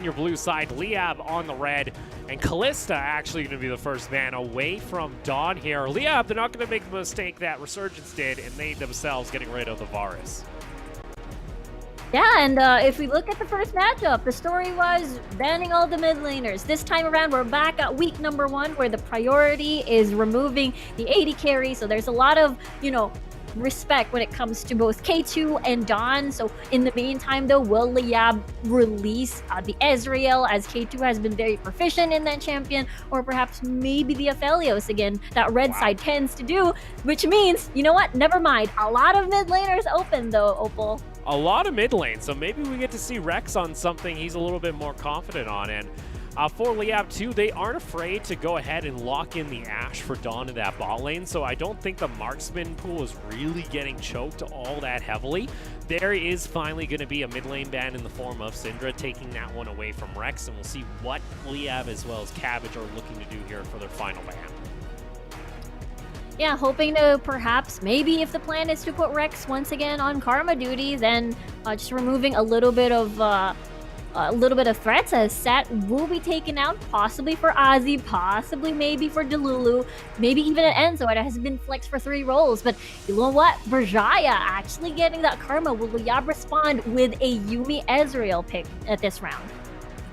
your blue side, Liyab on the red, and Callista actually going to be the first man away from Dawn here. Liyab, they're not going to make the mistake that Resurgence did, and they themselves getting rid of the Varus. Yeah, and if we look at the first matchup, the story was banning all the mid laners. This time around, we're back at week number 1, where the priority is removing the AD carry. So there's a lot of, respect when it comes to both K2 and Dawn. So in the meantime, though, will Liyab release the Ezreal, as K2 has been very proficient in that champion, or perhaps maybe the Aphelios again, that red side tends to do, which means, you know what, never mind. A lot of mid laners open though, Opal. A lot of mid lane, so maybe we get to see Rex on something he's a little bit more confident on. And for Liyab too, they aren't afraid to go ahead and lock in the Ashe for Dawn in that bot lane, so I don't think the marksman pool is really getting choked all that heavily. There is finally going to be a mid lane ban in the form of Syndra, taking that one away from Rex, and we'll see what Liyab as well as Cabbage are looking to do here for their final ban. Yeah, hoping to perhaps, maybe if the plan is to put Rex once again on Karma duty, then just removing a little bit of threats, as Set will be taken out, possibly for Ozzy, possibly maybe for Delulu, maybe even an Enzo. It has been flexed for 3 roles, but you know what? Berjaya actually getting that Karma. Will Liyab respond with a Yuumi Ezreal pick at this round?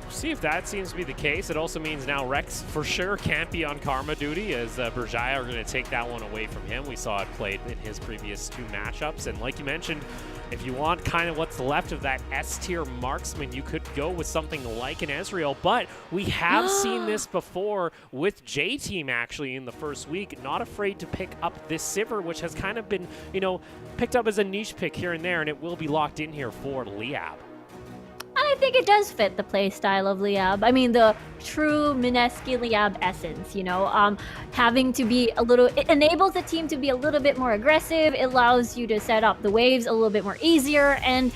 See if that seems to be the case. It also means now Rex for sure can't be on Karma duty, as Berjaya are going to take that one away from him. We saw it played in his previous 2 matchups, and like you mentioned, if you want kind of what's left of that S-tier marksman, you could go with something like an Ezreal, but we have seen this before with J-Team actually in the first week, not afraid to pick up this Sivir, which has kind of been, picked up as a niche pick here and there, and it will be locked in here for Liyab. I think it does fit the playstyle of Liyab. I mean, the true Mineski Liyab essence, having to be it enables the team to be a little bit more aggressive. It allows you to set up the waves a little bit more easier, and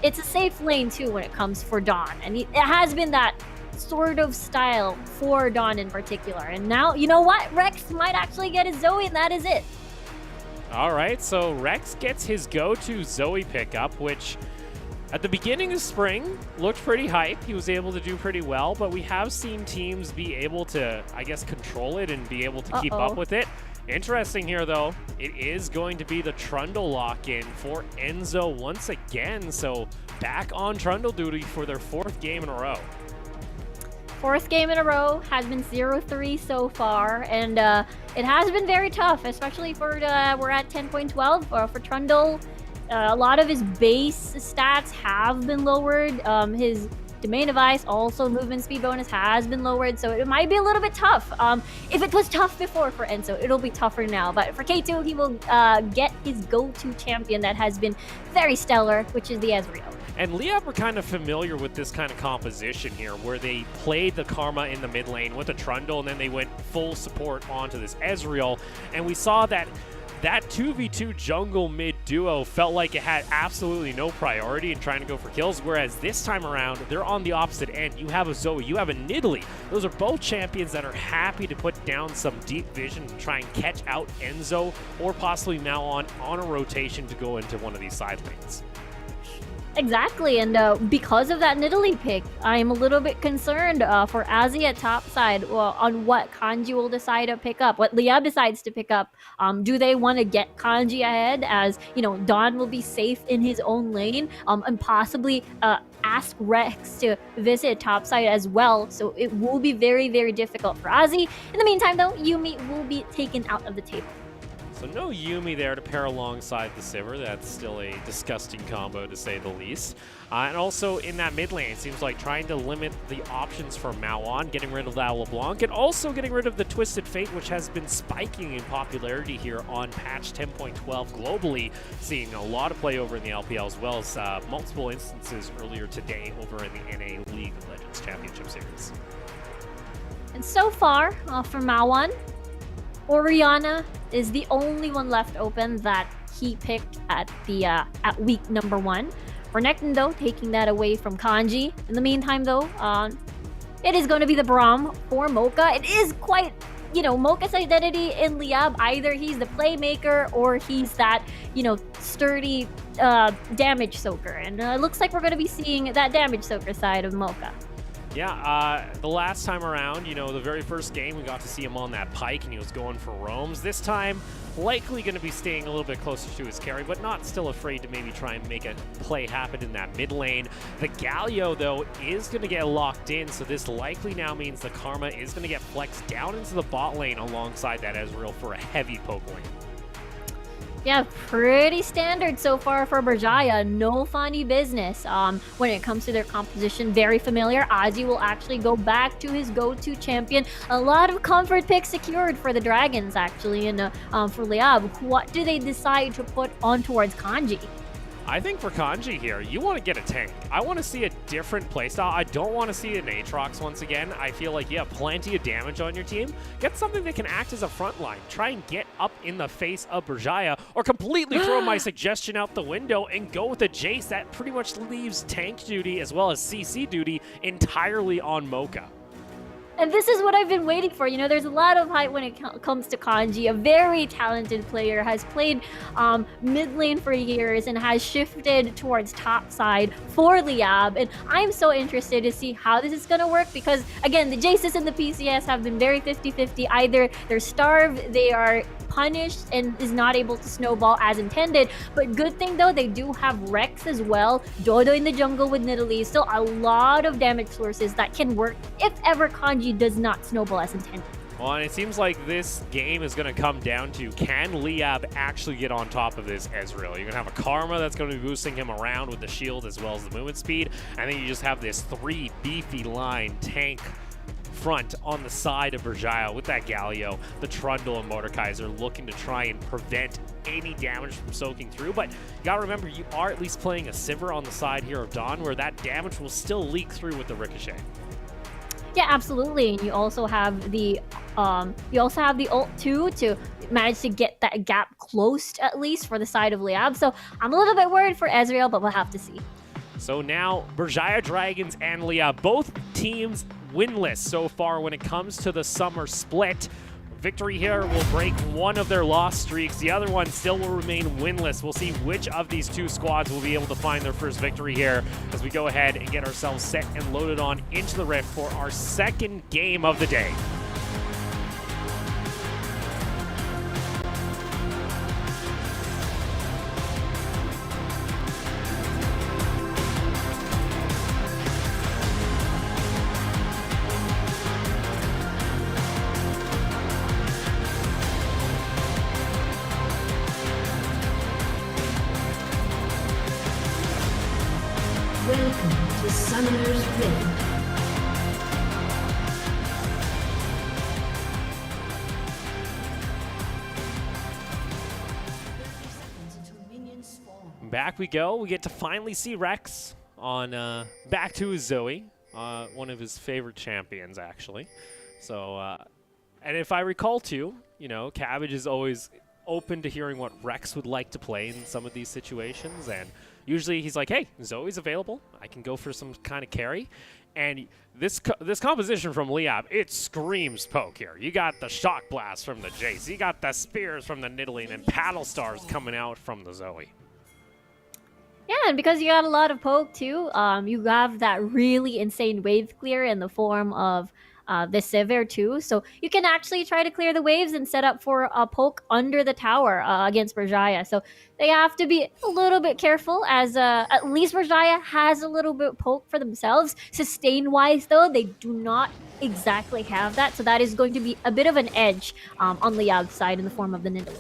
it's a safe lane too when it comes for Dawn. And it has been that sort of style for Dawn in particular. And now, you know what? Rex might actually get his Zoe, and that is it. All right, so Rex gets his go-to Zoe pickup, which at the beginning of spring looked pretty hype. He was able to do pretty well, but we have seen teams be able to, I guess, control it and be able to keep up with it. Interesting here, though, it is going to be the Trundle lock-in for Enzo once again. So back on Trundle duty for their 4th game in a row. 4th game in a row, has been 0-3 so far, and it has been very tough, especially for we're at 10.12 for Trundle. A lot of his base stats have been lowered. His domain of ice, also movement speed bonus, has been lowered, so it might be a little bit tough. If it was tough before for Enzo, it'll be tougher now. But for K2, he will get his go-to champion that has been very stellar, which is the Ezreal. And Liyab were kind of familiar with this kind of composition here, where they played the Karma in the mid lane with a Trundle, and then they went full support onto this Ezreal. And we saw that 2v2 jungle mid duo felt like it had absolutely no priority in trying to go for kills, whereas this time around, they're on the opposite end. You have a Zoe, you have a Nidalee. Those are both champions that are happy to put down some deep vision and try and catch out Enzo, or possibly now on a rotation to go into one of these side lanes. Exactly, and because of that Nidalee pick, I'm a little bit concerned for Azzy at top side on what Kanji will decide to pick up, what Liyab decides to pick up. Do they want to get Kanji ahead, as Dawn will be safe in his own lane, and possibly ask Rex to visit top side as well, so it will be very, very difficult for Azzy. In the meantime, though, Yuumi will be taken out of the table. So no Yuumi there to pair alongside the Sivir. That's still a disgusting combo, to say the least. And also in that mid lane, it seems like trying to limit the options for Mawon, getting rid of that LeBlanc, and also getting rid of the Twisted Fate, which has been spiking in popularity here on patch 10.12 globally, seeing a lot of play over in the LPL, as well as multiple instances earlier today over in the NA League of Legends Championship Series. And so far, for Mawon, Orianna is the only one left open that he picked at week number 1. Renekton, though, taking that away from Kanji. In the meantime, though, it is going to be the Braum for Mocha. It is quite you know, Mocha's identity in Liyab, either he's the playmaker or he's that, you know, sturdy damage soaker. And it looks like we're going to be seeing that damage soaker side of Mocha. Yeah, the last time around, you know, the very first game, we got to see him on that pike, and he was going for roams. This time, likely going to be staying a little bit closer to his carry, but not still afraid to maybe try and make a play happen in that mid lane. The Galio, though, is going to get locked in, so this likely now means the Karma is going to get flexed down into the bot lane alongside that Ezreal for a heavy poke lane. Yeah, pretty standard so far for Berjaya. No funny business when it comes to their composition. Very familiar. Ozzy will actually go back to his go-to champion. A lot of comfort picks secured for the Dragons, actually, and for Liyab. What do they decide to put on towards Kanji? I think for Kanji here, you want to get a tank. I want to see a different playstyle. I don't want to see an Aatrox once again. I feel like you have plenty of damage on your team. Get something that can act as a front line. Try and get up in the face of Berjaya, or completely throw my suggestion out the window and go with a Jace that pretty much leaves tank duty as well as CC duty entirely on Mocha. And this is what I've been waiting for. You know, there's a lot of hype when it comes to Kanji. A very talented player, has played mid lane for years and has shifted towards top side for Liyab. And I'm so interested to see how this is going to work because, again, the Jaces and the PCS have been very 50-50. Either they're starved, they are punished, and is not able to snowball as intended. But good thing, though, they do have Rex as well. Dodo in the jungle with Nidalee. Still a lot of damage sources that can work if ever Kanji does not snowball as intended. Well, and it seems like this game is going to come down to, can Liyab actually get on top of this Ezreal? You're going to have a Karma that's going to be boosting him around with the shield as well as the movement speed. And then you just have this 3 beefy line tank front on the side of Berjaya with that Galio, the Trundle, and Mordekaiser looking to try and prevent any damage from soaking through. But you gotta remember, you are at least playing a Sivir on the side here of Dawn, where that damage will still leak through with the Ricochet. Yeah, absolutely. And you also have the ult too to manage to get that gap closed at least for the side of Liyab. So I'm a little bit worried for Ezreal, but we'll have to see. So now Berjaya Dragons and Liyab, both teams winless so far when it comes to the summer split. Victory here will break one of their loss streaks. The other one still will remain winless. We'll see which of these two squads will be able to find their first victory here as we go ahead and get ourselves set and loaded on into the Rift for our second game of the day. Welcome to Summoner's Rift. Back we go. We get to finally see Rex on back to his Zoe, one of his favorite champions, actually. So, and if I recall too, you know, Cabbage is always open to hearing what Rex would like to play in some of these situations, and usually he's like, hey, Zoe's available. I can go for some kind of carry. And this composition from Liyab, it screams poke here. You got the Shock Blast from the Jace. You got the Spears from the Nidalee, and Paddle Stars coming out from the Zoe. Yeah, and because you got a lot of poke too, you have that really insane wave clear in the form of the Sivir too. So you can actually try to clear the waves and set up for a poke under the tower against Berjaya. So they have to be a little bit careful, as at least Berjaya has a little bit poke for themselves. Sustain-wise though, they do not exactly have that. So that is going to be a bit of an edge on Liyab's side in the form of the Nidalee.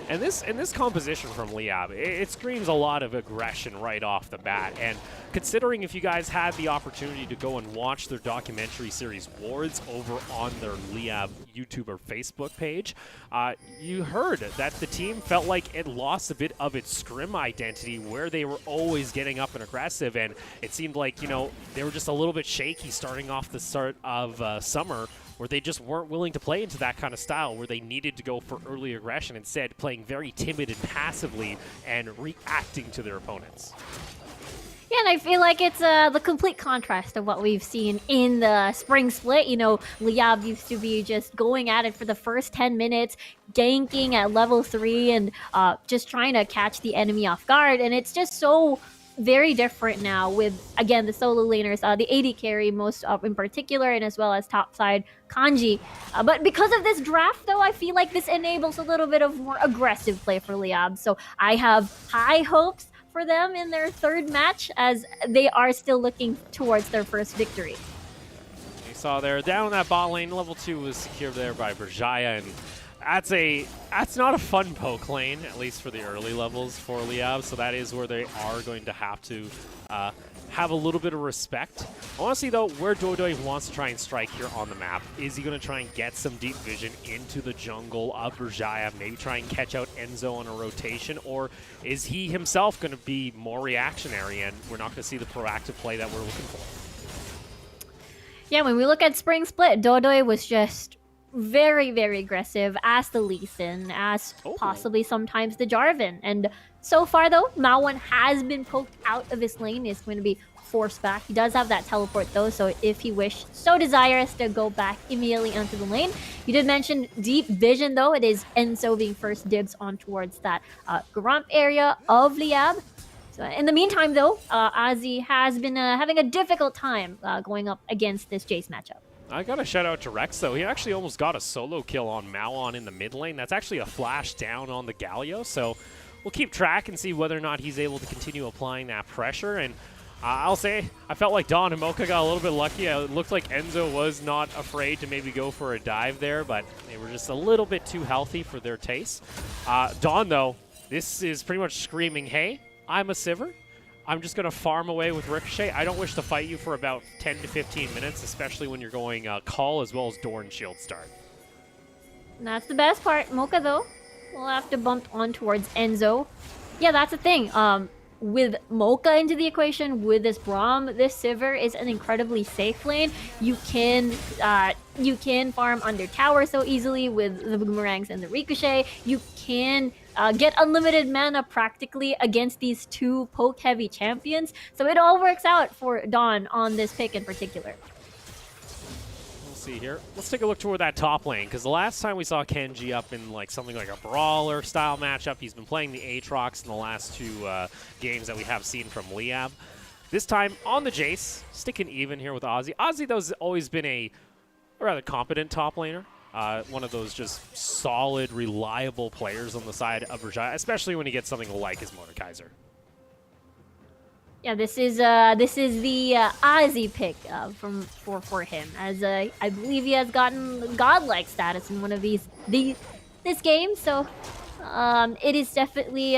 And this composition from Liyab, it screams a lot of aggression right off the bat. And considering if you guys had the opportunity to go and watch their documentary series Wards over on their Liyab YouTube or Facebook page, you heard that the team felt like it lost a bit of its scrim identity, where they were always getting up and aggressive. And it seemed like, you know, they were just a little bit shaky starting off the start of summer, where they just weren't willing to play into that kind of style, where they needed to go for early aggression, instead playing very timid and passively and reacting to their opponents. Yeah, And I feel like it's the complete contrast of what we've seen in the spring split. You know, Liyab used to be just going at it for the first 10 minutes, ganking at level 3 and just trying to catch the enemy off guard. And it's just so very different now with, again, the solo laners, the AD carry most in particular, and as well as topside Kanji. But because of this draft, though, I feel like this enables a little bit of more aggressive play for Liyab. So I have high hopes for them in their third match, as they are still looking towards their first victory. You saw there down in that bot lane, level 2 was secured there by Berjaya, and that's not a fun poke lane, at least for the early levels for Liyab, so that is where they are going to have to have a little bit of respect. I want to see, though, where Doidoi wants to try and strike here on the map. Is he going to try and get some deep vision into the jungle of Berjaya, maybe try and catch out Enzo on a rotation, or is he himself going to be more reactionary and we're not going to see the proactive play that we're looking for? Yeah, when we look at Spring Split, Doidoi was just very, very aggressive as the Lee Sin, as possibly sometimes the Jarvan. And so far, though, Maowan has been poked out of his lane. Is going to be forced back. He does have that teleport, though, so if he so desires to go back immediately onto the lane. You did mention deep vision, though. It is Enzo being first dibs on towards that Grump area of Liyab. So in the meantime, though, Ozzy has been having a difficult time going up against this Jace matchup. I got to shout out to Rex, though. He actually almost got a solo kill on Maowan in the mid lane. That's actually a flash down on the Galio, so we'll keep track and see whether or not he's able to continue applying that pressure. And I'll say, I felt like Dawn and Mocha got a little bit lucky. It looked like Enzo was not afraid to maybe go for a dive there, but they were just a little bit too healthy for their taste. Dawn, though, this is pretty much screaming, hey, I'm a Sivir. I'm just going to farm away with Ricochet. I don't wish to fight you for about 10 to 15 minutes, especially when you're going Call as well as Doran Shield start. And that's the best part. Mocha, though, will have to bump on towards Enzo. Yeah, that's the thing. With Mocha into the equation, with this Braum, this Sivir is an incredibly safe lane. You can farm under tower so easily with the boomerangs and the Ricochet. You can get unlimited mana practically against these two poke-heavy champions. So it all works out for Dawn on this pick in particular. We'll see here. Let's take a look toward that top lane, because the last time we saw Kenji up in like something like a brawler style matchup, he's been playing the Aatrox in the last two games that we have seen from Liyab. This time on the Jace, sticking even here with Ozzy. Ozzy, though, has always been a rather competent top laner. One of those just solid, reliable players on the side of Berjaya, especially when he gets something like his Mordekaiser. Yeah, this is the Ozzy pick for him, as I believe he has gotten godlike status in one of this game. So it is definitely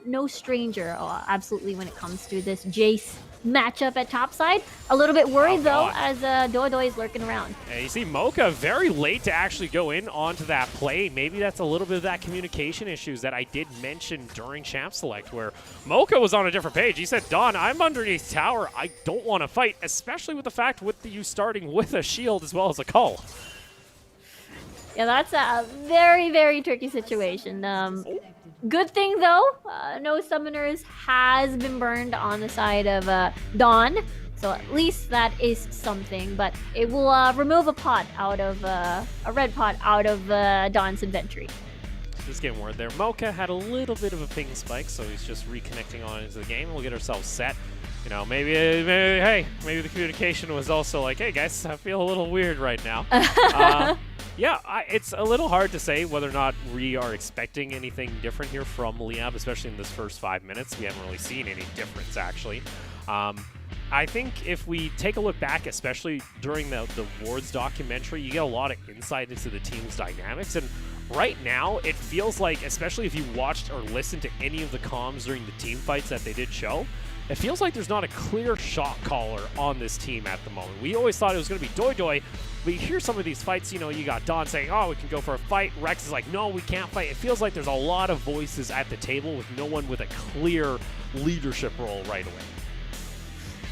no stranger, absolutely, when it comes to this Jace matchup at topside. A little bit worried, though, as Doidoi is lurking around. And you see Mocha very late to actually go in onto that play. Maybe that's a little bit of that communication issues that I did mention during Champ Select, where Mocha was on a different page. He said, Dawn, I'm underneath tower. I don't want to fight, especially with the fact with you starting with a shield as well as a cull. Yeah, that's a very, very tricky situation. Good thing, though, no summoners has been burned on the side of Dawn, so at least that is something. But it will remove a pot out of a red pot out of Dawn's inventory. Just getting word there. Mocha had a little bit of a ping spike, so he's just reconnecting on into the game. We'll get ourselves set. You know, maybe the communication was also like, hey guys, I feel a little weird right now. Yeah, it's a little hard to say whether or not we are expecting anything different here from Liyab, especially in this first 5 minutes. We haven't really seen any difference, actually. I think if we take a look back, especially during the Wards documentary, you get a lot of insight into the team's dynamics. And right now, it feels like, especially if you watched or listened to any of the comms during the team fights that they did show, it feels like there's not a clear shot caller on this team at the moment. We always thought it was going to be Doidoi, but you hear some of these fights, you know, you got Dawn saying, oh, we can go for a fight. Rex is like, no, we can't fight. It feels like there's a lot of voices at the table with no one with a clear leadership role right away.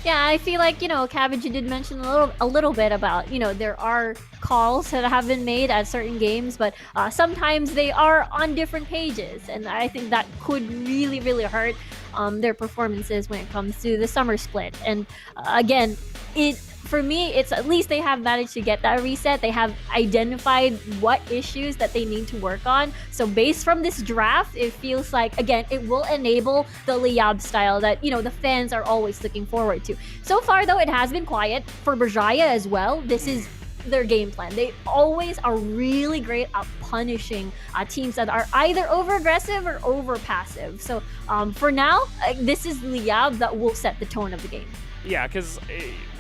Yeah, I feel like, you know, Cabbage, you did mention a little bit about, you know, there are calls that have been made at certain games, but sometimes they are on different pages, and I think that could really, really hurt their performances when it comes to the summer split. And again, for me, it's at least they have managed to get that reset. They have identified what issues that they need to work on. So based from this draft, it feels like, again, it will enable the Liyab style that, the fans are always looking forward to. So far, though, it has been quiet. For Berjaya as well, this is their game plan. They always are really great at punishing teams that are either over-aggressive or over-passive. So for now, this is Liyab that will set the tone of the game. Yeah, because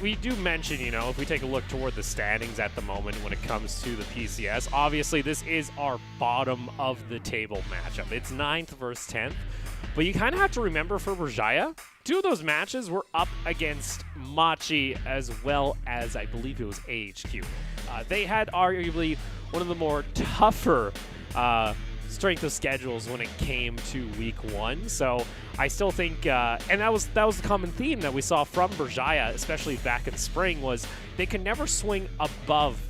we do mention, if we take a look toward the standings at the moment when it comes to the PCS, obviously this is our bottom of the table matchup. It's 9th versus 10th, but you kind of have to remember for Berjaya, 2 of those matches were up against Machi as well as, I believe it was AHQ. They had arguably one of the more tougher strength of schedules when it came to week 1. So I still think, and that was the common theme that we saw from Berjaya, especially back in spring, was they could never swing above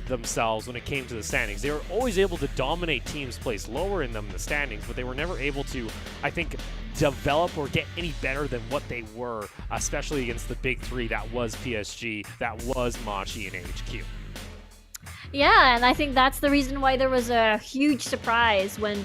themselves when it came to the standings. They were always able to dominate teams placed lower in them in the standings, but they were never able to, I think, develop or get any better than what they were, especially against the big 3 that was PSG, that was Machi, and HQ. Yeah, and I think that's the reason why there was a huge surprise when,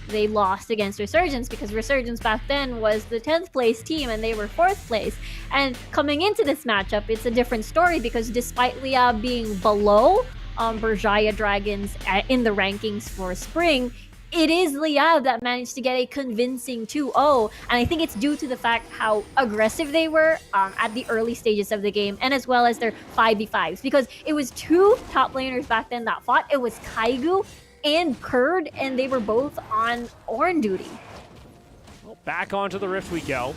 they lost against Resurgence, because Resurgence back then was the 10th place team and they were 4th place. And coming into this matchup, it's a different story because despite Liyab being below Berjaya Dragons in the rankings for spring, it is Liyab that managed to get a convincing 2-0, and I think it's due to the fact how aggressive they were at the early stages of the game, and as well as their 5v5s, because it was 2 top laners back then that fought. It was Kaigu and Kurd, and they were both on Ornn duty. Well, back onto the Rift we go,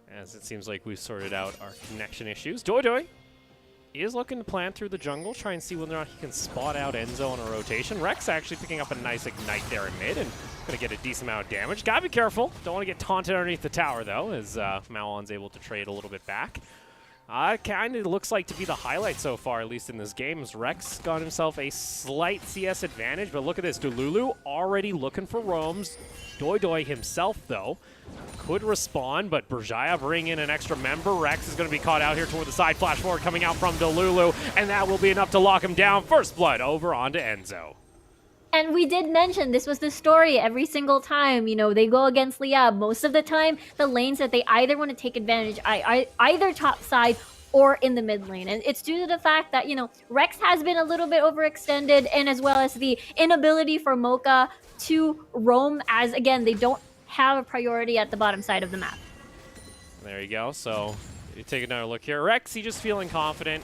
as it seems like we've sorted out our connection issues. Doidoi is looking to plan through the jungle, try and see whether or not he can spot out Enzo on a rotation. Rex actually picking up a nice ignite there in mid and going to get a decent amount of damage. Gotta be careful. Don't want to get taunted underneath the tower, though, as Maoan's able to trade a little bit back. Kind of looks like to be the highlight so far, at least in this game, as Rex got himself a slight CS advantage. But look at this, Delulu already looking for roams. Doidoi himself, though, could respond, but Berjaya bring in an extra member. Rex is going to be caught out here toward the side. Flash forward coming out from Delulu, and that will be enough to lock him down. First blood over onto Enzo. And we did mention this was the story every single time, they go against Liyab. Most of the time, the lanes that they either want to take advantage, either top side or in the mid lane. And it's due to the fact that, Rex has been a little bit overextended, and as well as the inability for Mocha to roam, as, again, they don't have a priority at the bottom side of the map. There you go. So you take another look here. Rex, he just feeling confident.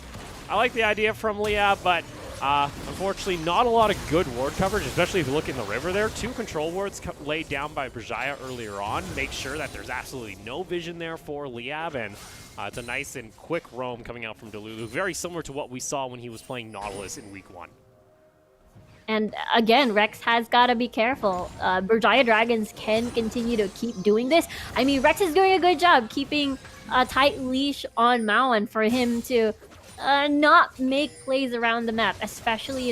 I like the idea from Liyab, but unfortunately not a lot of good ward coverage, especially if you look in the river there. 2 control wards laid down by Berjaya earlier on. Make sure that there's absolutely no vision there for Liyab, and it's a nice and quick roam coming out from Delulu. Very similar to what we saw when he was playing Nautilus in week 1. And again, Rex has got to be careful. Berjaya Dragons can continue to keep doing this. I mean, Rex is doing a good job keeping a tight leash on Maoan for him to not make plays around the map, especially,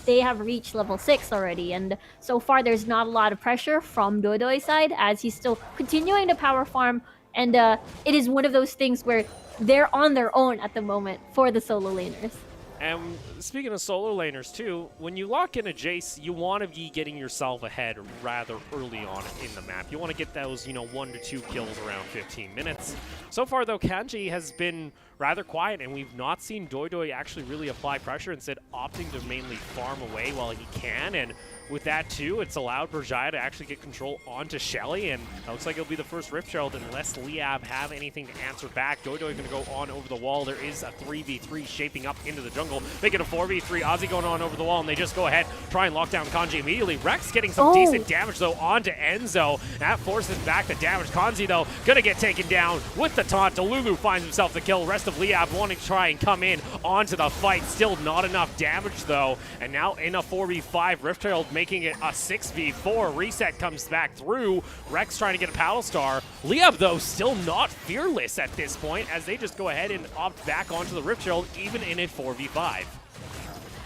they have reached level 6 already. And so far, there's not a lot of pressure from Doidoi's side as he's still continuing to power farm. And it is one of those things where they're on their own at the moment for the solo laners. And speaking of solo laners too, when you lock in a Jace, you want to be getting yourself ahead rather early on in the map. You want to get those, 1 to 2 kills around 15 minutes. So far though, Kanji has been rather quiet, and we've not seen Doidoi actually really apply pressure, instead opting to mainly farm away while he can. And with that too, it's allowed Berjaya to actually get control onto Shelly, and it looks like it'll be the first Rift Herald unless Liyab have anything to answer back. Doidoi going to go on over the wall. There is a 3v3 shaping up into the jungle. Make it a 4v3. Ozzy going on over the wall, and they just go ahead, try and lock down Kanji immediately. Rex getting some decent damage though onto Enzo. That forces back the damage. Kanji though gonna get taken down with the taunt. Delulu finds himself the kill. Rest of Liyab wanting to try and come in onto the fight. Still not enough damage though. And now in a 4v5, Rift Herald making it a 6v4. Reset comes back through. Rex trying to get a Paddle Star. Liyab though still not fearless at this point, as they just go ahead and opt back onto the Rift Herald even in a 4v5.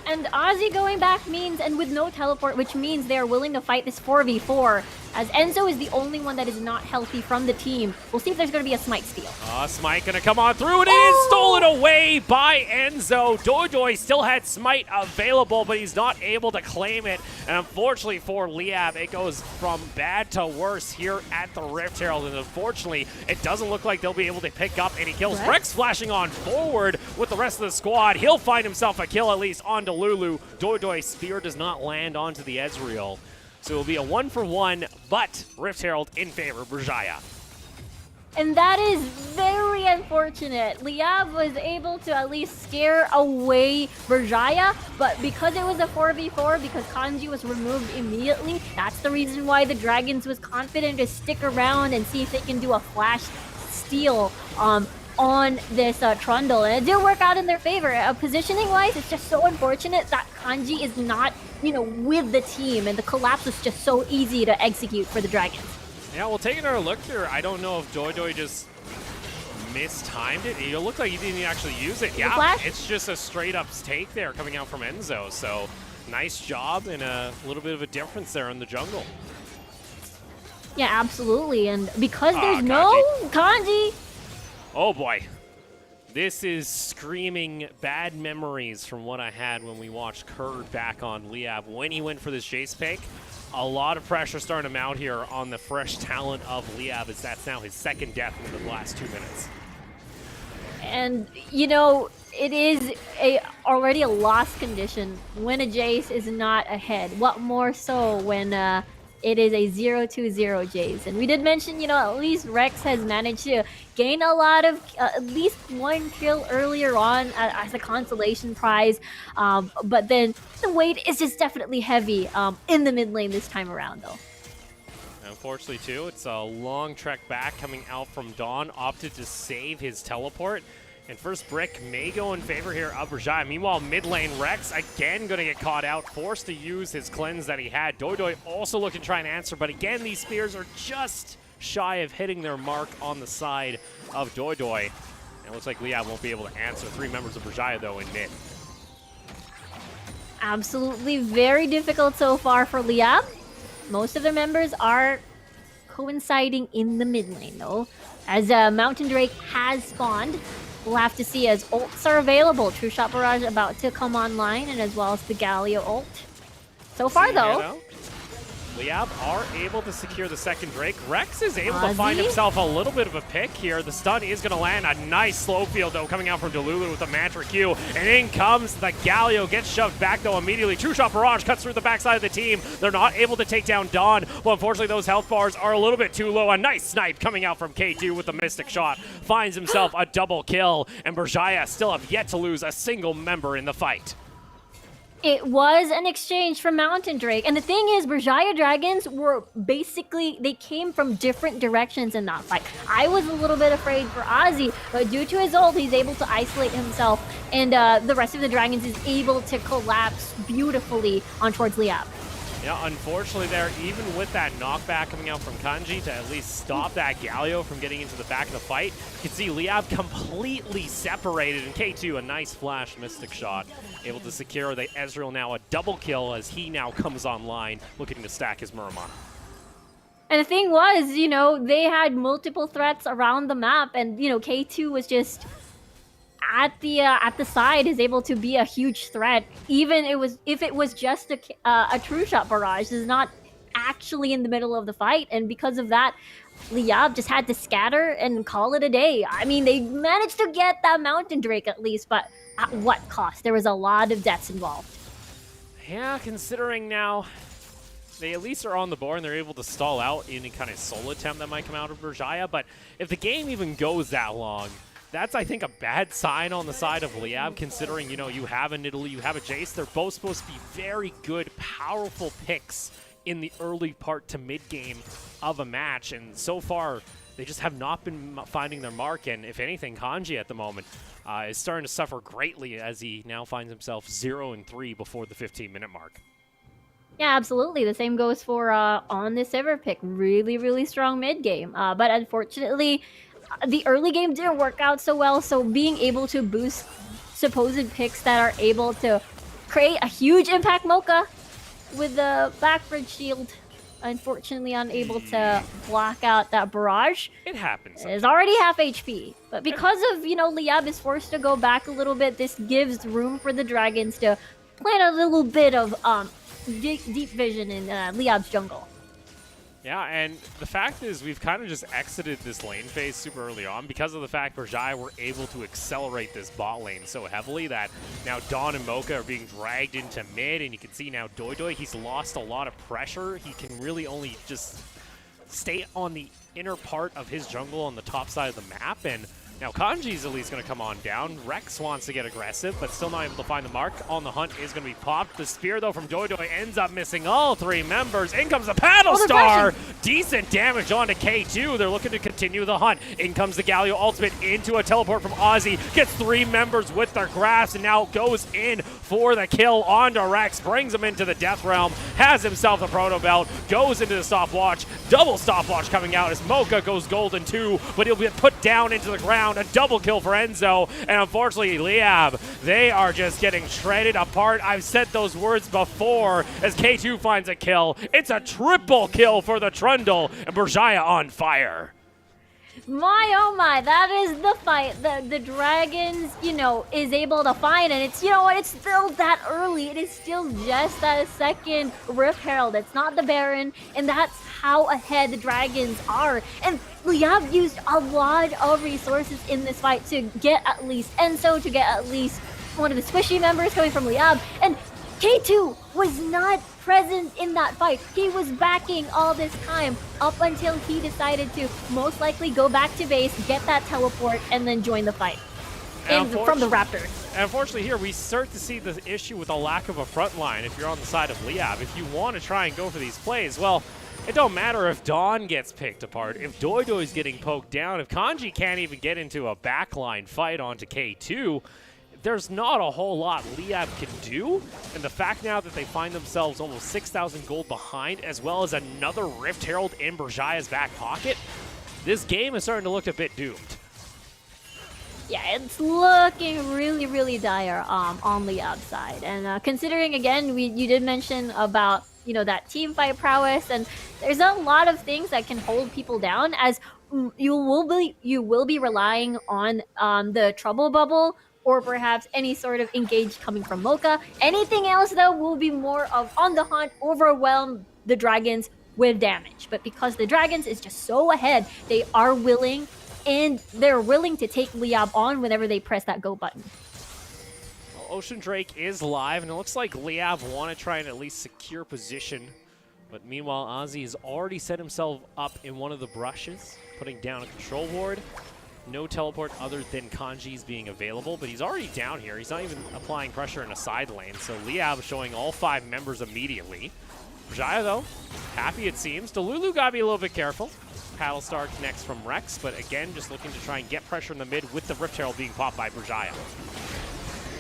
And Ozzy going back means, and with no teleport, which means they're willing to fight this 4v4, as Enzo is the only one that is not healthy from the team. We'll see if there's going to be a smite steal. Smite gonna come on through, and it is stolen away by Enzo. Doidoi still had smite available, but he's not able to claim it. And unfortunately for Liyab, it goes from bad to worse here at the Rift Herald. And unfortunately, it doesn't look like they'll be able to pick up any kills. Rex flashing on forward with the rest of the squad. He'll find himself a kill, at least on Lulu. Doidoi's spear does not land onto the Ezreal. So it'll be a 1-for-1, but Rift Herald in favor of Berjaya. And that is very unfortunate. Liyab was able to at least scare away Berjaya, but because it was a 4v4, because Kanji was removed immediately, that's the reason why the Dragons was confident to stick around and see if they can do a flash steal on this Trundle. And it did work out in their favor. Positioning-wise, it's just so unfortunate that Kanji is not, with the team, and the collapse was just so easy to execute for the Dragons. Yeah, well, taking another look here, I don't know if Doidoi just mistimed it. It looked like he didn't actually use it. Yeah, it's just a straight-up take there coming out from Enzo. So nice job and a little bit of a difference there in the jungle. Yeah, absolutely. And because there's no Kanji. Oh, boy. This is screaming bad memories from what I had when we watched Kurd back on Liyab. When he went for this Jace pick, a lot of pressure starting to mount here on the fresh talent of Liyab, as that's now his second death in the last 2 minutes. And, it is already a lost condition when a Jace is not ahead. What more so when it is a 0-2-0 Jace. And we did mention, at least Rex has managed to gain a lot of, at least one kill earlier on as a consolation prize. But then the weight is just definitely heavy in the mid lane this time around, though. Unfortunately, too, it's a long trek back coming out from Dawn. Opted to save his teleport. And first brick may go in favor here of Berjaya. Meanwhile, mid lane, Rex again going to get caught out, forced to use his cleanse that he had. Doidoi also looking to try and answer, but again, these spears are just shy of hitting their mark on the side of Doidoi. And it looks like Liyab won't be able to answer. 3 members of Berjaya, though, in mid. Absolutely very difficult so far for Liyab. Most of their members are coinciding in the mid lane, though, as Mountain Drake has spawned. We'll have to see as ults are available. True Shot Barrage about to come online, and as well as the Galio ult. So far, though, Liyab are able to secure the second Drake. Rex is able to find himself a little bit of a pick here. The stun is going to land. A nice slow field, though, coming out from Delulu with the Mantra Q. And in comes the Galio. Gets shoved back, though, immediately. True Shot Barrage cuts through the backside of the team. They're not able to take down Dawn. Well, unfortunately, those health bars are a little bit too low. A nice snipe coming out from K2 with the Mystic Shot. Finds himself a double kill. And Berjaya still have yet to lose a single member in the fight. it was an exchange from Mountain Drake. And the thing is, Berjaya Dragons were basically, they came from different directions in that fight. I was a little bit afraid for Ozzy, but due to his ult, he's able to isolate himself, and the rest of the Dragons is able to collapse beautifully on towards Liyab. Yeah, unfortunately there, even with that knockback coming out from Kanji to at least stop that Galio from getting into the back of the fight, you can see Liyab completely separated, and K2, a nice flash Mystic Shot, able to secure the Ezreal now a double kill as he now comes online looking to stack his Muramon. And the thing was, you know, they had multiple threats around the map, and, you know, K2 was just at the side, is able to be a huge threat. Even if it was just a true shot barrage, is not actually in the middle of the fight, and because of that, Liyab just had to scatter and call it a day. I mean, they managed to get that Mountain Drake at least, but at what cost? There was a lot of deaths involved. Yeah, considering now they at least are on the board and they're able to stall out any kind of solo attempt that might come out of Berjaya, but if the game even goes that long, that's, I think, a bad sign on the side of Liyab, considering, you know, you have a Nidalee, you have a Jace. They're both supposed to be very good, powerful picks in the early part to mid-game of a match, and so far, they just have not been finding their mark, and if anything, Kanji at the moment is starting to suffer greatly as he now finds himself 0-3 before the 15-minute mark. Yeah, absolutely. The same goes for on this ever pick. Really, really strong mid-game, but unfortunately, the early game didn't work out so well, so being able to boost supposed picks that are able to create a huge impact Mocha with the backbridge shield unfortunately unable to block out that barrage. It happens. Is already half HP, but because of, you know, Liyab is forced to go back a little bit, this gives room for the Dragons to plant a little bit of deep vision in Liyab's jungle. Yeah, and the fact is we've kind of just exited this lane phase super early on because of the fact Berjaya were able to accelerate this bot lane so heavily that now Dawn and Mocha are being dragged into mid, and you can see now Doidoi, he's lost a lot of pressure. He can really only just stay on the inner part of his jungle on the top side of the map, and now Kanji's at least going to come on down. Rex wants to get aggressive, but still not able to find the mark. On the hunt is going to be popped. The spear, though, from Doidoi ends up missing all 3 members. In comes the Paddle Star. Decent damage onto K2. They're looking to continue the hunt. In comes the Galio ultimate into a teleport from Ozzy. Gets 3 members with their grasp, and now goes in for the kill onto Rex. Brings him into the Death Realm. Has himself the Proto Belt. Goes into the stopwatch. Double stopwatch coming out as Mocha goes golden too, but he'll be put down into the ground. A double kill for Enzo, and unfortunately Liyab, they are just getting shredded apart. I've said those words before as K2 finds a kill. It's a triple kill for the Trundle, and Berjaya on fire. My oh my, that is the fight the Dragons, you know, is able to find, and it's, you know what, it's still that early. It is still just that second Rift Herald. It's not the Baron, and that's how ahead the Dragons are. And Liyab used a lot of resources in this fight to get at least Enzo, to get at least one of the squishy members coming from Liyab, and K2 was not present in that fight. He was backing all this time up until he decided to most likely go back to base, get that teleport, and then join the fight from the Raptors. And unfortunately here, we start to see the issue with a lack of a front line if you're on the side of Liyab. If you want to try and go for these plays, well, it don't matter if Dawn gets picked apart, if Doidoi's getting poked down, if Kanji can't even get into a backline fight onto K2, there's not a whole lot Liyab can do, and the fact now that they find themselves almost 6,000 gold behind, as well as another Rift Herald in Berjaya's back pocket, this game is starting to look a bit doomed. Yeah, it's looking really, really dire on Liyab's side, and considering again, you did mention about, you know, that team fight prowess, and there's a lot of things that can hold people down, as you will be relying on the trouble bubble, or perhaps any sort of engage coming from Mocha. Anything else, though, will be more of on the hunt, overwhelm the Dragons with damage. But because the Dragons is just so ahead, they are willing, and they're willing to take Liyab on whenever they press that go button. Well, Ocean Drake is live, and it looks like Liyab want to try and at least secure position. But meanwhile, Ozzy has already set himself up in one of the brushes, putting down a control ward. No teleport other than Kanji's being available, but he's already down here. He's not even applying pressure in a side lane, so Liyab showing all 5 members immediately. Berjaya, though, happy it seems. Delulu got to be a little bit careful. Paddle Star connects from Rex, but again, just looking to try and get pressure in the mid with the Rift Herald being popped by Berjaya.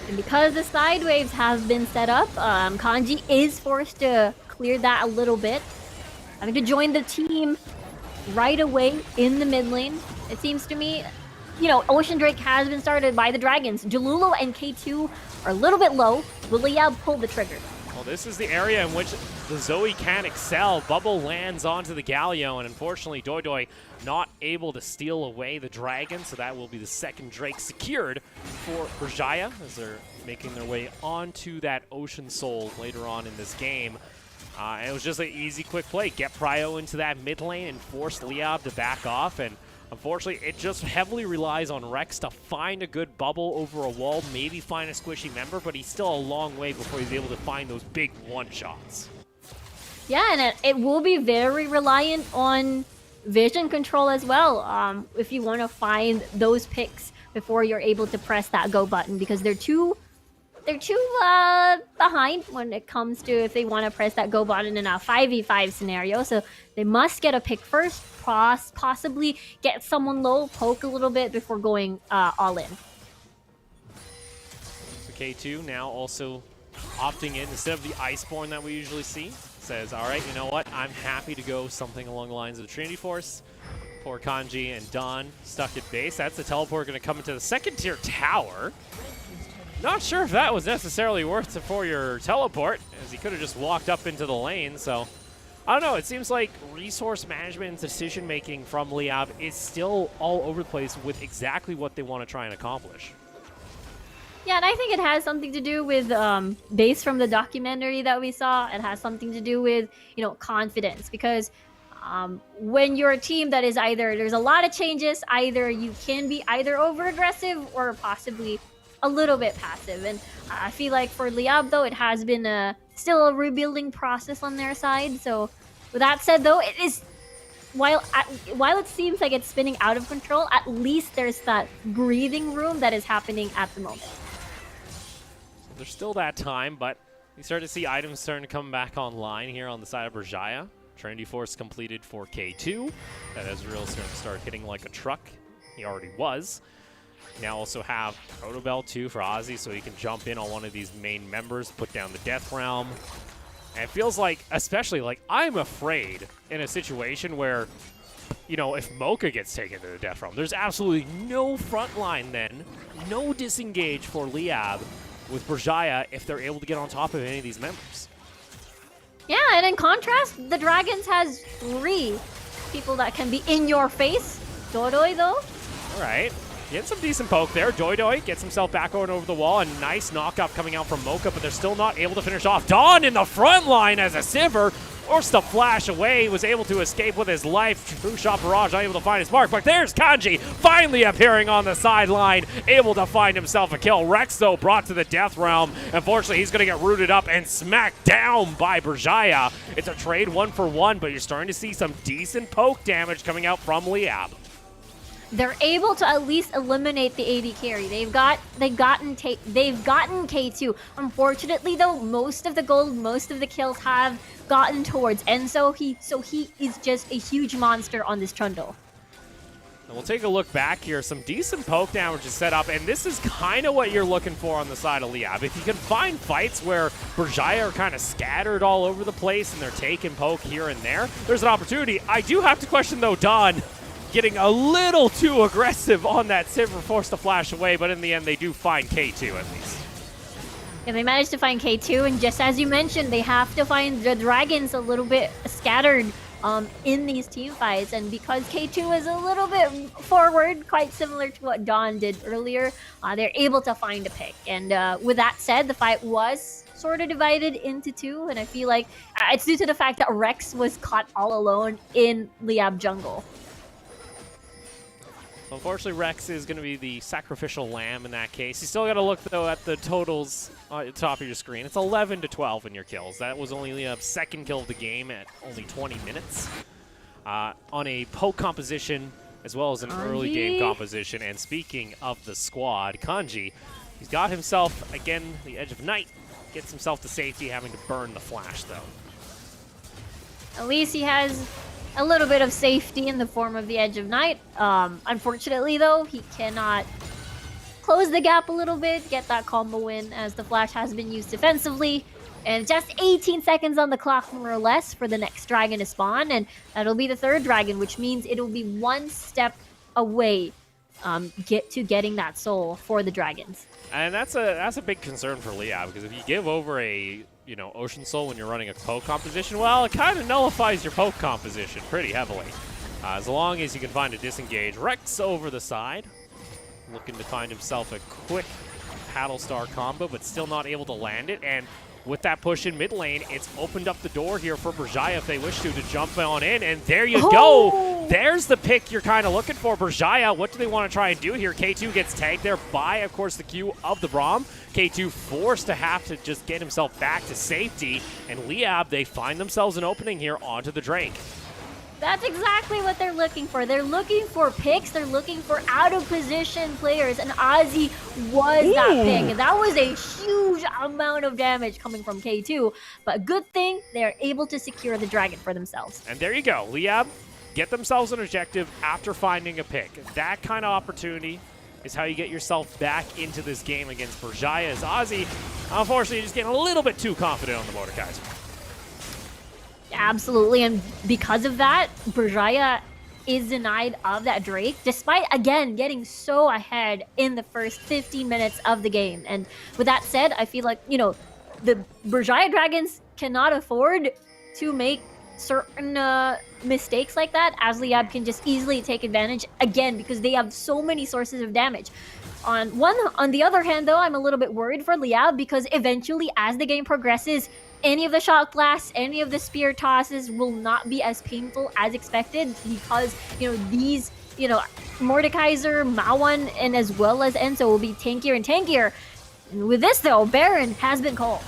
And because the side waves have been set up, Kanji is forced to clear that a little bit, having to join the team right away in the mid lane. It seems to me, you know, Ocean Drake has been started by the Dragons. Delulu and K2 are a little bit low. Will Liyab pull the trigger? Well, this is the area in which the Zoe can excel. Bubble lands onto the Galio, and unfortunately Doidoi not able to steal away the Dragon, so that will be the second Drake secured for Berjaya as they're making their way onto that Ocean Soul later on in this game. And it was just an easy, quick play. Get Prio into that mid lane and force Liyab to back off. And unfortunately, it just heavily relies on Rex to find a good bubble over a wall, maybe find a squishy member, but he's still a long way before he's able to find those big one-shots. Yeah, and it will be very reliant on vision control as well, if you want to find those picks before you're able to press that go button, because they're too behind when it comes to if they want to press that go button in a 5v5 scenario. So they must get a pick first, possibly get someone low, poke a little bit before going all in. So K2 now also opting in, instead of the Iceborne that we usually see, says, all right, you know what, I'm happy to go something along the lines of the Trinity Force. Poor Kanji and Dawn stuck at base. That's the teleport going to come into the second tier tower. Not sure if that was necessarily worth it for your teleport, as he could have just walked up into the lane, so I don't know. It seems like resource management and decision making from Liyab is still all over the place with exactly what they want to try and accomplish. Yeah, and I think it has something to do with, based from the documentary that we saw, it has something to do with, confidence. Because when you're a team that is either, there's a lot of changes, either you can be either over-aggressive or possibly a little bit passive. And I feel like for Liyab, though, it has been still a rebuilding process on their side. So with that said, though, it is... While it seems like it's spinning out of control, at least there's that breathing room that is happening at the moment. There's still that time, but you start to see items starting to come back online here on the side of Berjaya. Trinity Force completed for K2. That Ezreal's going to start hitting like a truck. He already was. Now also have Protobell too for Ozzy, so he can jump in on one of these main members, put down the Death Realm. And it feels like, especially like, I'm afraid in a situation where, if Mocha gets taken to the Death Realm, there's absolutely no front line then, no disengage for Liyab with Berjaya if they're able to get on top of any of these members. Yeah, and in contrast, the Dragons has 3 people that can be in your face. Dodoi, though. All right. Get some decent poke there. Doidoi gets himself back over the wall. A nice knock-up coming out from Mocha, but they're still not able to finish off. Dawn in the front line as a Sivir forced to flash away. Was able to escape with his life. True Shot Barrage unable to find his mark, but there's Kanji finally appearing on the sideline, able to find himself a kill. Rex, though, brought to the Death Realm. Unfortunately, he's going to get rooted up and smacked down by Berjaya. It's a trade 1-for-1, but you're starting to see some decent poke damage coming out from Liyab. They're able to at least eliminate the AD carry. They've gotten K2. Unfortunately, though, most of the gold, most of the kills have gotten towards Enzo. So he is just a huge monster on this Trundle. And we'll take a look back here. Some decent poke damage is set up, and this is kind of what you're looking for on the side of Liyab. If you can find fights where Berjaya are kind of scattered all over the place and they're taking poke here and there, there's an opportunity. I do have to question, though, Don getting a little too aggressive on that Sivir, forced to flash away, but in the end, they do find K2 at least. Yeah, they managed to find K2, and just as you mentioned, they have to find the Dragons a little bit scattered in these team fights, and because K2 is a little bit forward, quite similar to what Dawn did earlier, they're able to find a pick. And with that said, the fight was sort of divided into 2, and I feel like it's due to the fact that Rex was caught all alone in Liyab jungle. Unfortunately, Rex is going to be the sacrificial lamb in that case. You still got to look, though, at the totals at the top of your screen. It's 11-12 in your kills. That was only Liyab's second kill of the game at only 20 minutes. On a poke composition, as well as an early game composition. And speaking of the squad, Kanji, he's got himself, again, the Edge of Night. Gets himself to safety, having to burn the flash, though. At least he has a little bit of safety in the form of the Edge of Night. Unfortunately, though, he cannot close the gap a little bit, get that combo win, as the flash has been used defensively. And just 18 seconds on the clock, more or less, for the next dragon to spawn. And that'll be the 3rd dragon, which means it'll be 1 step away getting that soul for the dragons. And that's a big concern for Liyab, because if you give over a Ocean Soul when you're running a poke composition, well, it kind of nullifies your poke composition pretty heavily. As long as you can find a disengage. Rex over the side, looking to find himself a quick Paddle Star combo, but still not able to land it. And with that push in mid lane, it's opened up the door here for Berjaya if they wish to jump on in. And there you go. There's the pick you're kind of looking for. Berjaya, what do they want to try and do here? K2 gets tagged there by, of course, the Q of the Braum. K2 forced to have to just get himself back to safety. And Liyab, they find themselves an opening here onto the Drake. That's exactly what they're looking for. They're looking for picks. They're looking for out-of-position players, and Ozzy was that pick. And that was a huge amount of damage coming from K2. But good thing they're able to secure the dragon for themselves. And there you go. Liyab get themselves an objective after finding a pick. That kind of opportunity is how you get yourself back into this game against Berjaya, as Ozzy, unfortunately, just getting a little bit too confident on the Mordekaiser. Absolutely, and because of that, Berjaya is denied of that Drake, despite, again, getting so ahead in the first 15 minutes of the game. And with that said, I feel like, the Berjaya Dragons cannot afford to make certain mistakes like that, as Liyab can just easily take advantage again because they have so many sources of damage. On the other hand, though, I'm a little bit worried for Liyab because eventually, as the game progresses, any of the shot blasts, any of the spear tosses will not be as painful as expected because these Mordekaiser, Mawan, and as well as Enzo will be tankier and tankier. With this, though, Baron has been called.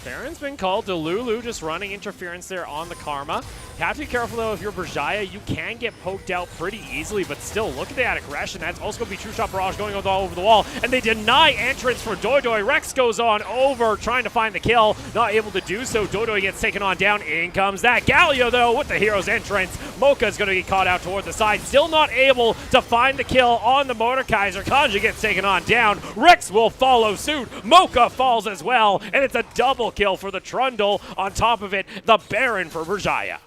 Baron's been called. Delulu just running interference there on the Karma. You have to be careful, though, if you're Berjaya. You can get poked out pretty easily, but still, look at that aggression. That's also going to be True Shot Barrage going all over the wall, and they deny entrance for Doidoi. Rex goes on over, trying to find the kill. Not able to do so. Doidoi gets taken on down. In comes that Galio, though, with the hero's entrance. Mocha's going to get caught out toward the side. Still not able to find the kill on the Mordekaiser. Kanja gets taken on down. Rex will follow suit. Mocha falls as well, and it's a double kill for the Trundle. On top of it, the Baron for Berjaya.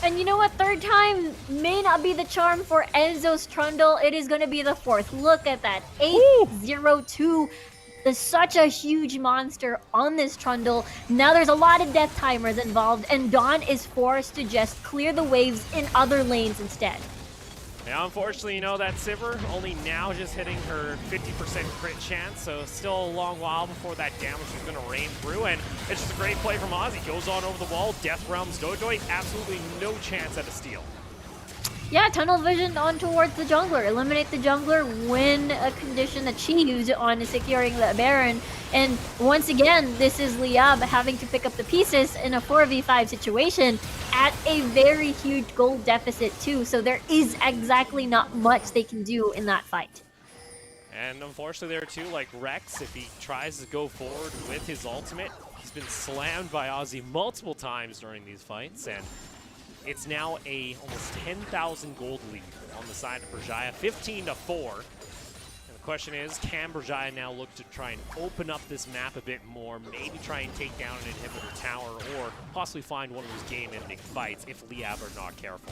And you know what? Third time may not be the charm for Enzo's Trundle. It is going to be the fourth. Look at that. 8-0-2. There's such a huge monster on this Trundle. Now there's a lot of death timers involved, and Dawn is forced to just clear the waves in other lanes instead. Now, unfortunately, that Sivir only now just hitting her 50% crit chance, so still a long while before that damage is going to rain through, and it's just a great play from Ozzy. Goes on over the wall, Death Realms Doidoi, absolutely no chance at a steal. Yeah, tunnel vision on towards the jungler. Eliminate the jungler when a condition achieved on securing the Baron. And once again, this is Liyab having to pick up the pieces in a 4v5 situation at a very huge gold deficit too. So there is exactly not much they can do in that fight. And unfortunately there too, like Rex, if he tries to go forward with his ultimate, he's been slammed by Ozzy multiple times during these fights, and it's now a almost 10,000 gold lead on the side of Berjaya, 15-4. And the question is, can Berjaya now look to try and open up this map a bit more, maybe try and take down an inhibitor tower, or possibly find one of those game-ending fights if Liyab are not careful?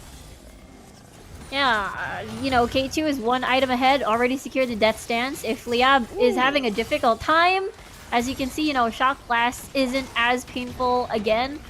Yeah, K2 is one item ahead, already secured the death stance. If Liyab is having a difficult time, as you can see, Shock Blast isn't as painful again.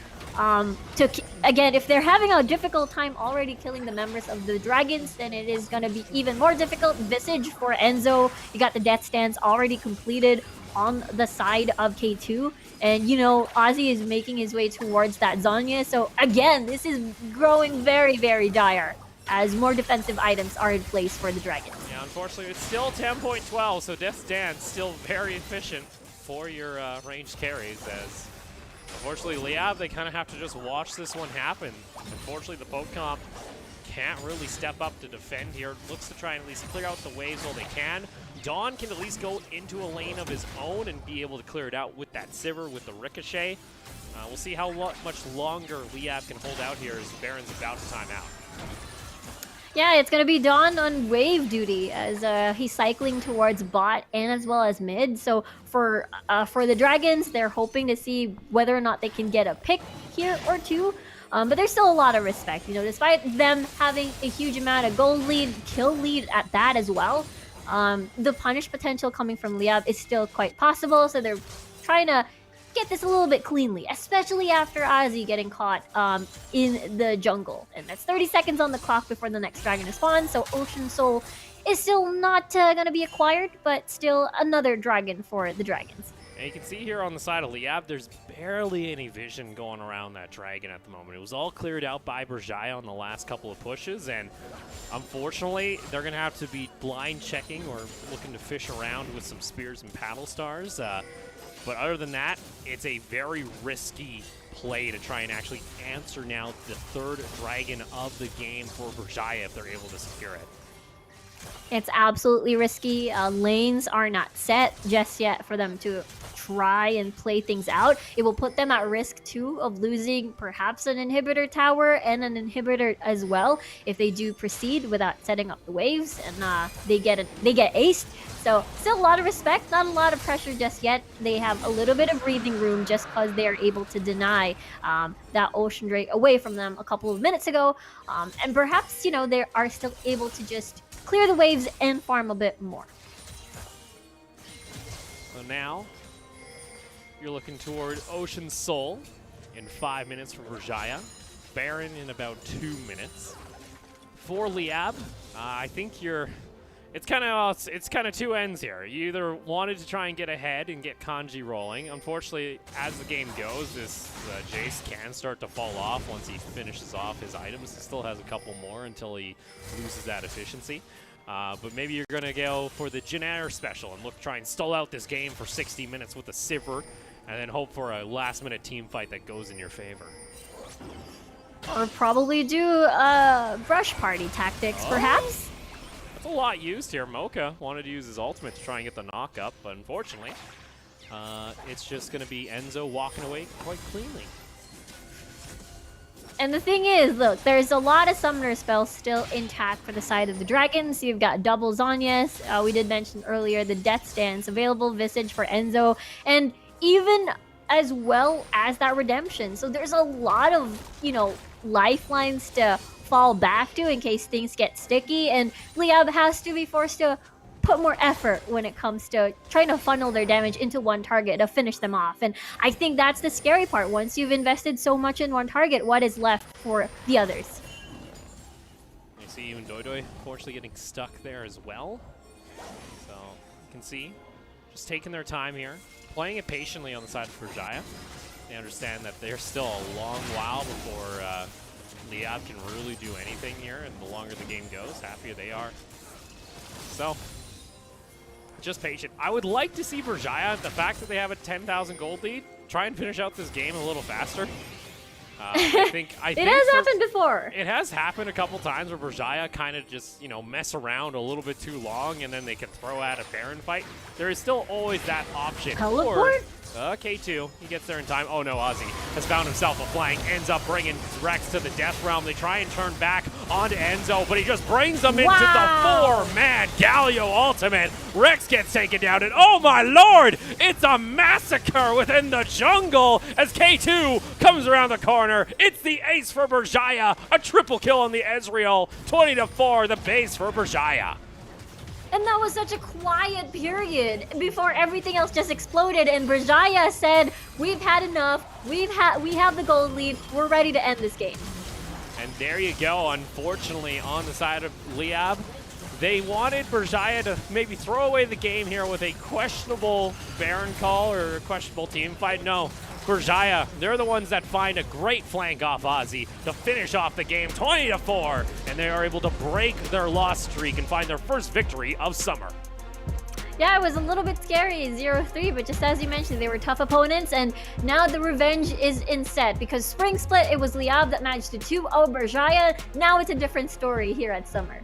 Again, if they're having a difficult time already killing the members of the Dragons, then it is going to be even more difficult. Visage for Enzo, you got the death stance already completed on the side of K2, and Ozzy is making his way towards that Zanya. So again, this is growing very, very dire as more defensive items are in place for the Dragons. Yeah, unfortunately, it's still 10.12, so Death Stance still very efficient for your ranged carries, as unfortunately, Liyab, they kind of have to just watch this one happen. Unfortunately, the poke comp can't really step up to defend here. Looks to try and at least clear out the waves while they can. Dawn can at least go into a lane of his own and be able to clear it out with that Sivir, with the Ricochet. We'll see how much longer Liyab can hold out here as Baron's about to time out. Yeah, it's going to be Dawn on wave duty as he's cycling towards bot and as well as mid. So for the Dragons, they're hoping to see whether or not they can get a pick here or two. But there's still a lot of respect, despite them having a huge amount of gold lead, kill lead at that as well. The punish potential coming from Liyab is still quite possible. So they're trying to get this a little bit cleanly, especially after Ozzy getting caught in the jungle. And that's 30 seconds on the clock before the next dragon is spawned, so Ocean Soul is still not going to be acquired, but still another dragon for the Dragons. And you can see here on the side of Liyab, there's barely any vision going around that dragon at the moment. It was all cleared out by Berjaya on the last couple of pushes, and unfortunately, they're going to have to be blind checking or looking to fish around with some spears and paddle stars. But other than that, it's a very risky play to try and actually answer now the third dragon of the game for Berjaya if they're able to secure it. It's absolutely risky. Lanes are not set just yet for them to try and play things out. It will put them at risk too of losing perhaps an inhibitor tower and an inhibitor as well if they do proceed without setting up the waves and they get aced. So still a lot of respect, not a lot of pressure just yet. They have a little bit of breathing room just because they are able to deny that Ocean Drake away from them a couple of minutes ago. And perhaps, they are still able to just clear the waves and farm a bit more. So now, you're looking toward Ocean Soul in 5 minutes from Berjaya. Baron in about 2 minutes. For Liyab, I think it's kind of two ends here. You either wanted to try and get ahead and get Kanji rolling. Unfortunately, as the game goes, this Jace can start to fall off once he finishes off his items. He still has a couple more until he loses that efficiency. But maybe you're going to go for the Jin special and look try and stall out this game for 60 minutes with a Sivir, and then hope for a last-minute team fight that goes in your favor. Or probably do brush party tactics, perhaps? That's a lot used here. Mocha wanted to use his ultimate to try and get the knock-up, but unfortunately, it's just going to be Enzo walking away quite cleanly. And the thing is, look, there's a lot of summoner spells still intact for the side of the dragons. You've got double Zhonya's. We did mention earlier the Death Stance, available Visage for Enzo, and even as well as that Redemption. So there's a lot of, lifelines to fall back to in case things get sticky, and Liyab has to be forced to put more effort when it comes to trying to funnel their damage into one target to finish them off. And I think that's the scary part. Once you've invested so much in one target, what is left for the others? You see even Doidoi unfortunately getting stuck there as well. So you can see just taking their time here, playing it patiently on the side of Berjaya. They understand that there's still a long while before Liyab can really do anything here, and the longer the game goes, happier they are. So, just patient. I would like to see Berjaya, the fact that they have a 10,000 gold lead, try and finish out this game a little faster. I think it has happened before. It has happened a couple times where Berjaya kind of just, mess around a little bit too long, and then they can throw out a Baron fight. There is still always that option. Teleport? K2, he gets there in time. Oh no, Ozzy has found himself a flank, ends up bringing Rex to the death realm. They try and turn back onto Enzo, but he just brings them into the 4-man Galio ultimate. Rex gets taken down, and oh my lord, it's a massacre within the jungle as K2 comes around the corner. It's the ace for Berjaya, a triple kill on the Ezreal, 20-4, the base for Berjaya. And that was such a quiet period before everything else just exploded, and Berjaya said, we've had enough, we have the gold lead, we're ready to end this game. And there you go. Unfortunately, on the side of Liyab, they wanted Berjaya to maybe throw away the game here with a questionable Baron call or a questionable team fight. No, Berjaya, they're the ones that find a great flank off Ozzy to finish off the game 20-4, and they are able to break their loss streak and find their first victory of summer. Yeah, it was a little bit scary, 0-3, but just as you mentioned, they were tough opponents, and now the revenge is in set, because Spring Split, it was Liyab that managed to 2-0 Berjaya. Now it's a different story here at Summer.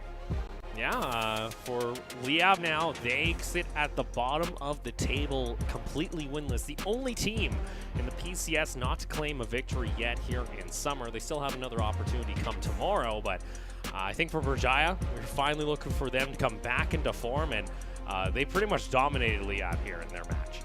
Yeah, for Liyab now, they sit at the bottom of the table completely winless. The only team in the PCS not to claim a victory yet here in Summer. They still have another opportunity come tomorrow, but I think for Berjaya, we're finally looking for them to come back into form, and they pretty much dominated Liyab here in their match.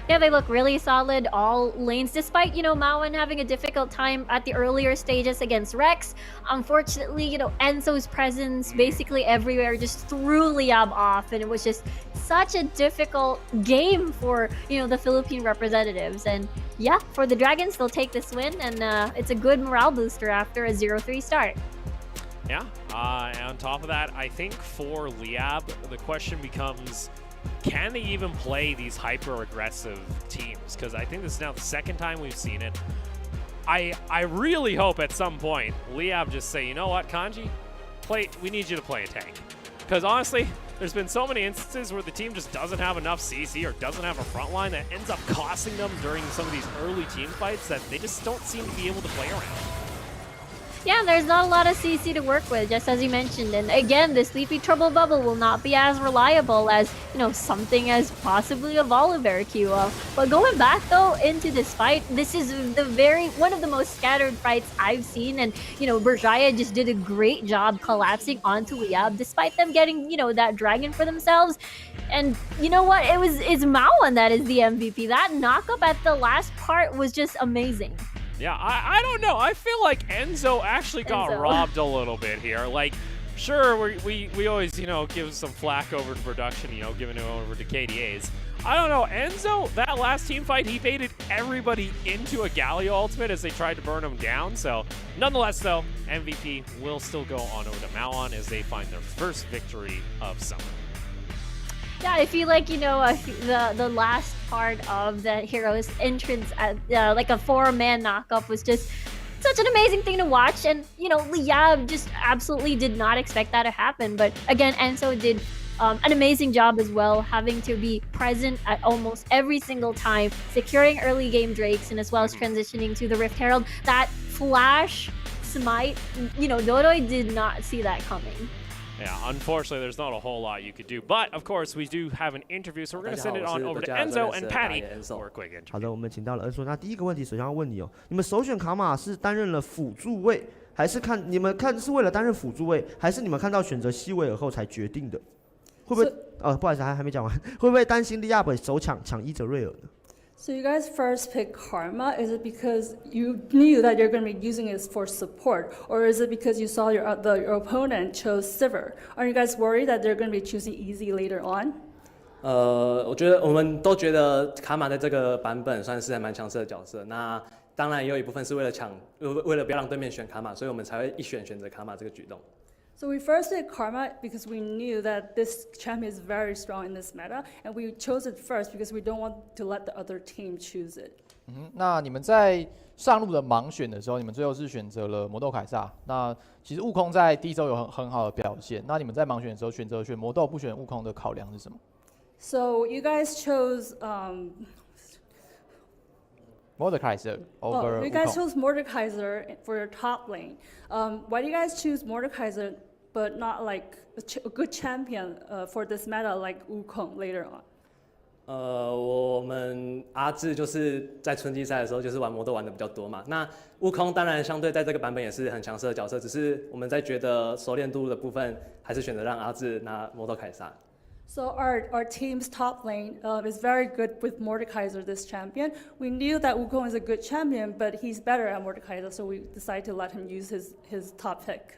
Yeah, they look really solid, all lanes, despite, Maoan having a difficult time at the earlier stages against Rex. Unfortunately, Enzo's presence basically everywhere just threw Liyab off, and it was just such a difficult game for, the Philippine representatives. And yeah, for the Dragons, they'll take this win, and it's a good morale booster after a 0-3 start. Yeah, and on top of that, I think for Liyab, the question becomes, can they even play these hyper-aggressive teams? Because I think this is now the second time we've seen it. I really hope at some point Liyab just say, you know what, Kanji? We need you to play a tank. Because honestly, there's been so many instances where the team just doesn't have enough CC or doesn't have a front line that ends up costing them during some of these early team fights that they just don't seem to be able to play around. Yeah, there's not a lot of CC to work with, just as you mentioned. And again, the Sleepy Trouble Bubble will not be as reliable as, something as possibly a Volibear Q. But going back, though, into this fight, this is one of the most scattered fights I've seen. And, Berjaya just did a great job collapsing onto Liyab, despite them getting, that dragon for themselves. And you know what? It's Maoan that is the MVP. That knockup at the last part was just amazing. Yeah, I don't know. I feel like Enzo actually got robbed a little bit here. Like, Sure, we always, give some flack over to production, giving it over to KDAs. I don't know, Enzo, that last team fight, he baited everybody into a Galio ultimate as they tried to burn him down. So, nonetheless, though, MVP will still go on over to Maoan as they find their first victory of summer. Yeah, I feel like, the last part of the Heroes entrance at like a 4-man knockoff was just such an amazing thing to watch. And, Liyab just absolutely did not expect that to happen. But again, Enzo did an amazing job as well, having to be present at almost every single time, securing early game Drakes, and as well as transitioning to the Rift Herald. That flash smite, Dodoi did not see that coming. Yeah, unfortunately, there's not a whole lot you could do. But, of course, we do have an interview, so we're going to send it on over to Enzo and Patty for a quick interview. 好的，我们请到了恩硕。那第一个问题，首先要问你哦，你们首选卡玛是担任了辅助位，还是你们看是为了担任辅助位，还是你们看到选择西维尔后才决定的？会不会不好意思，还没讲完，会不会担心Liyab首抢伊泽瑞尔呢？ So you guys first picked Karma. Is it because you knew that you're going to be using it for support, or is it because you saw your opponent chose Sivir? Are you guys worried that they're going to be choosing Easy later on? 我觉得我们都觉得卡玛在这个版本算是还蛮强势的角色。那当然也有一部分是为了不要让对面选卡玛，所以我们才会选择卡玛这个举动。 So we first did Karma because we knew that this champion is very strong in this meta, and we chose it first because we don't want to let the other team choose it. 那你们在上路的盲选的时候，你们最后是选择了魔斗凯撒。那其实悟空在第一周有很好的表现。那你们在盲选的时候选择选魔斗不选悟空的考量是什么？ So you guys chose. Mordekaiser over you guys chose Mordekaiser for your top lane. Why do you guys choose Mordekaiser, but not like a good champion for this meta like Wukong later on? 我们阿志就是在春季赛的时候就是玩魔斗玩的比较多嘛。那悟空当然相对在这个版本也是很强势的角色，只是我们在觉得熟练度的部分，还是选择让阿志拿魔斗凯撒。 So our team's top lane is very good with Mordekaiser, this champion. We knew that Wukong is a good champion, but he's better at Mordekaiser, so we decided to let him use his top pick.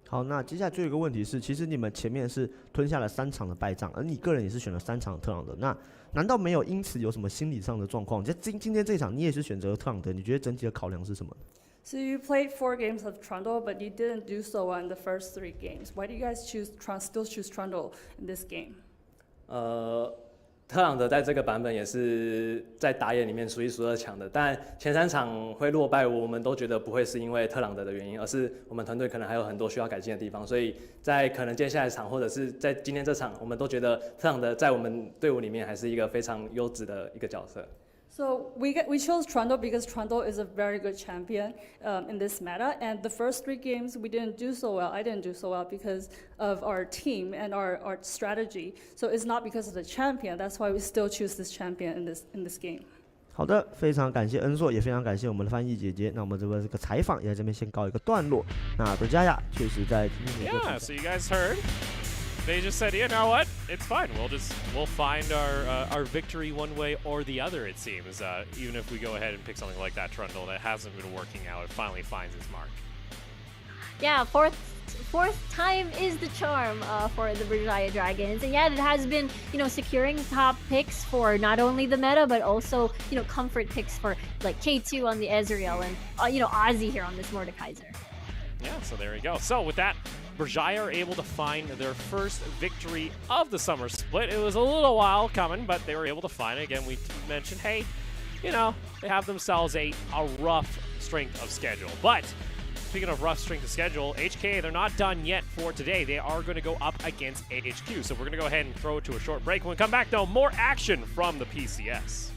好，那接下来最后一个问题是，其实你们前面是吞下了3场的败仗，而你个人也是选了3场的特朗德，那难道没有因此有什么心理上的状况？在今天这场你也是选择了特朗德，你觉得整体的考量是什么？ So you played 4 games of Trundle, but you didn't do so well in the first 3 games. Why do you guys still choose Trundle in this game? 特朗德在这个版本也是在打野里面数1数2强的，但前3场会落败，我们都觉得不会是因为特朗德的原因，而是我们团队可能还有很多需要改进的地方，所以在可能接下来场或者是在今天这场，我们都觉得特朗德在我们队伍里面还是一个非常优质的一个角色。 So we chose Trundle because Trundle is a very good champion in this meta. And the first 3 games we didn't do so well. I didn't do so well because of our team and our strategy. So it's not because of the champion. That's why we still choose this champion in this game. 好的，非常感谢恩硕，也非常感谢我们的翻译姐姐。那我们这个采访也在这边先告一个段落。那Berjaya确实在今天的 Yeah, so you guys heard. They just said, you know what? It's fine. We'll find our victory one way or the other. It seems, even if we go ahead and pick something like that Trundle that hasn't been working out, it finally finds its mark. Yeah, fourth time is the charm for the Berjaya Dragons. And yeah, it has been, securing top picks for not only the meta, but also, comfort picks for like K2 on the Ezreal and, Ozzy here on this Mordekaiser. Yeah, so there you go. So with that, Berjaya are able to find their first victory of the summer split. It was a little while coming, but they were able to find it. Again, we mentioned, hey, they have themselves a rough strength of schedule. But speaking of rough strength of schedule, HK, they're not done yet for today. They are going to go up against AHQ. So we're going to go ahead and throw it to a short break. When we come back, though, more action from the PCS.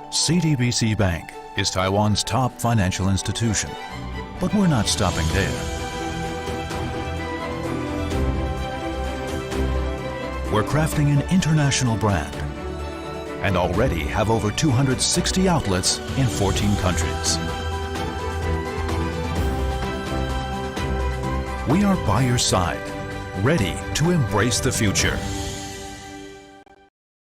CTBC Bank is Taiwan's top financial institution, but we're not stopping there. We're crafting an international brand and already have over 260 outlets in 14 countries. We are by your side, ready to embrace the future.